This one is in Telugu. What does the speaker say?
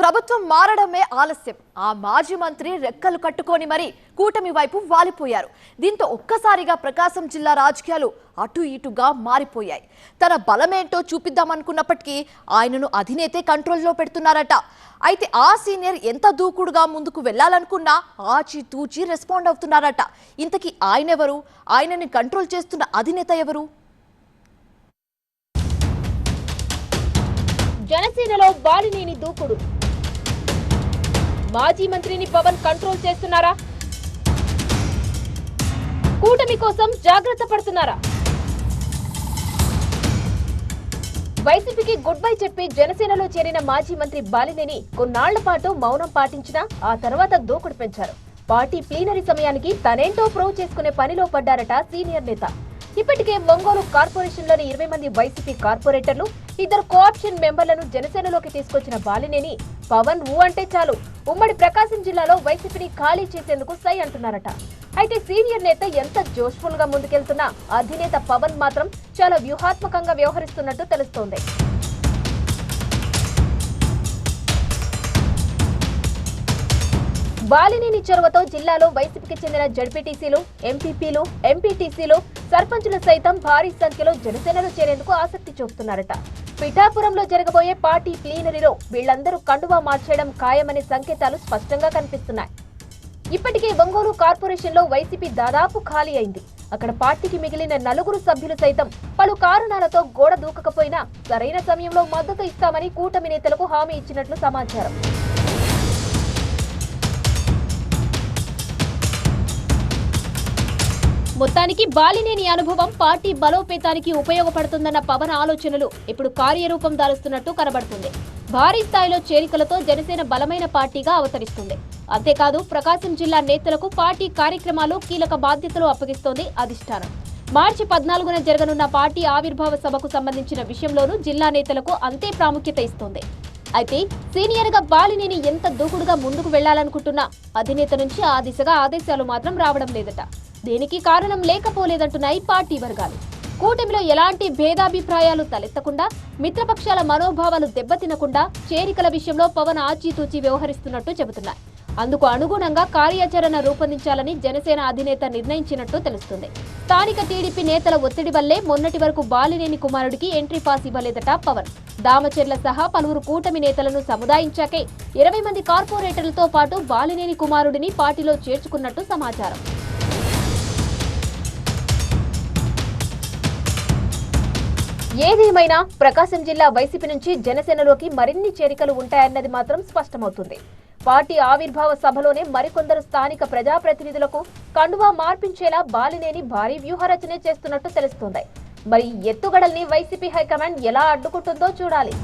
ప్రభుత్వం మారడమే ఆలస్యం. ఆ మాజీ మంత్రి రెక్కలు కట్టుకొని మరి కూటమి వైపు వాలిపోయారు. దీంతో ఒక్కసారిగా ప్రకాశం జిల్లా రాజకీయాలు అటు ఇటుగా మారిపోయాయి. తన బలమేంటో చూపిద్దామనుకున్నప్పటికీ ఆయనను అధినేతే కంట్రోల్లో పెడుతున్నారట. అయితే ఆ సీనియర్ ఎంత దూకుడుగా ముందుకు వెళ్లాలనుకున్నా ఆచితూచి రెస్పాండ్ అవుతున్నారట. ఇంతకీ ఆయనెవరు? ఆయనని కంట్రోల్ చేస్తున్న అధినేత ఎవరు? జనసేనలో బాలినేని దూకుడు. మాజీ మంత్రిని పవన్ కంట్రోల్ చేస్తున్నారా? కూటమి కోసం జాగ్రత్త పడుతున్నారా? వైసీపీకి గుడ్ బై చెప్పి జనసేనలో చేరిన మాజీ మంత్రి బాలినేని కొన్నాళ్ల పాటు మౌనం పాటించినా ఆ తర్వాత దూకుడు పెంచారు. పార్టీ ప్లీనరీ సమయానికి తనేంటో ప్రూవ్ చేసుకునే పనిలో పడ్డారట సీనియర్ నేత. ఇప్పటికే ఒంగోలు కార్పొరేషన్లోని 20 మంది వైసీపీ కార్పొరేటర్లు, 2 కోఆప్షన్ మెంబర్లను జనసేనలోకి తీసుకొచ్చిన బాలినేని పవన్ ఊ అంటే చాలు ఉమ్మడి ప్రకాశం జిల్లాలో వైసీపీని ఖాళీ చేసేందుకు సై అంటున్నారట. అయితే సీనియర్ నేత ఎంత జోష్ఫుల్ గా ముందుకెళ్తున్నా అధినేత పవన్ మాత్రం చాలా వ్యూహాత్మకంగా వ్యవహరిస్తున్నట్టు తెలుస్తోంది. బాలినేని చొరవతో జిల్లాలో వైసీపీకి చెందిన జడ్పీటీసీలు, ఎంపీపీలు, ఎంపీటీసీలు, సర్పంచులు సైతం భారీ సంఖ్యలో జనసేనలో చేరేందుకు ఆసక్తి చూపుతున్నారట. పిఠాపురంలో జరగబోయే పార్టీ ప్లీనరీలో వీళ్లందరూ కండువా మార్చేయడం ఖాయమనే సంకేతాలు స్పష్టంగా కనిపిస్తున్నాయి. ఇప్పటికే ఒంగోలు కార్పొరేషన్లో వైసీపీ దాదాపు ఖాళీ అయింది. అక్కడ పార్టీకి మిగిలిన 4 సభ్యులు సైతం పలు కారణాలతో గోడ దూకకపోయినా సరైన సమయంలో మద్దతు ఇస్తామని కూటమి నేతలకు హామీ ఇచ్చినట్లు సమాచారం. మొత్తానికి బాలినేని అనుభవం పార్టీ బలోపేతానికి ఉపయోగపడుతుందన్న పవన్ ఆలోచనలు ఇప్పుడు కార్యరూపం దాలుస్తున్నట్టు కనబడుతుంది. భారీ స్థాయిలో చేరికలతో జనసేన బలమైన పార్టీగా అవతరిస్తుంది. అంతేకాదు ప్రకాశం జిల్లా నేతలకు పార్టీ కార్యక్రమాలు, కీలక బాధ్యతలు అప్పగిస్తోంది అధిష్టానం. మార్చి 14న జరగనున్న పార్టీ ఆవిర్భావ సభకు సంబంధించిన విషయంలోనూ జిల్లా నేతలకు అంతే ప్రాముఖ్యత ఇస్తోంది. అయితే సీనియర్ గా బాలినేని ఎంత దూకుడుగా ముందుకు వెళ్లాలనుకుంటున్నా అధినేత నుంచి ఆ దిశగా ఆదేశాలు మాత్రం రావడం లేదట. దీనికి కారణం లేకపోలేదంటున్నాయి పార్టీ వర్గాలు. కూటమిలో ఎలాంటి భేదాభిప్రాయాలు తలెత్తకుండా, మిత్రపక్షాల మనోభావాలు దెబ్బతినకుండా చేరికల విషయంలో పవన్ ఆచితూచి వ్యవహరిస్తున్నట్టు చెబుతున్నాయి. అందుకు అనుగుణంగా కార్యాచరణ రూపొందించాలని జనసేన అధినేత నిర్ణయించినట్టు తెలుస్తుంది. స్థానిక టీడీపీ నేతల ఒత్తిడి వల్లే మొన్నటి వరకు బాలినేని కుమారుడికి ఎంట్రీ పాస్ ఇవ్వలేదట పవన్. దామచర్ల సహా పలువురు కూటమి నేతలను సముదాయించాకే 20 మంది కార్పొరేటర్లతో పాటు బాలినేని కుమారుడిని పార్టీలో చేర్చుకున్నట్టు సమాచారం. ఏదేమైనా ప్రకాశం జిల్లా వైసీపీ నుంచి జనసేనలోకి మరిన్ని చేరికలు ఉంటాయన్నది మాత్రం స్పష్టమవుతుంది. పార్టీ ఆవిర్భావ సభలోనే మరికొందరు స్థానిక ప్రజాప్రతినిధులకు కండువా మార్పించేలా బాలినేని భారీ వ్యూహరచనే చేస్తున్నట్టు తెలుస్తోంది. మరి ఎత్తుగడల్ని వైసీపీ హైకమాండ్ ఎలా అడ్డుకుంటుందో చూడాలి.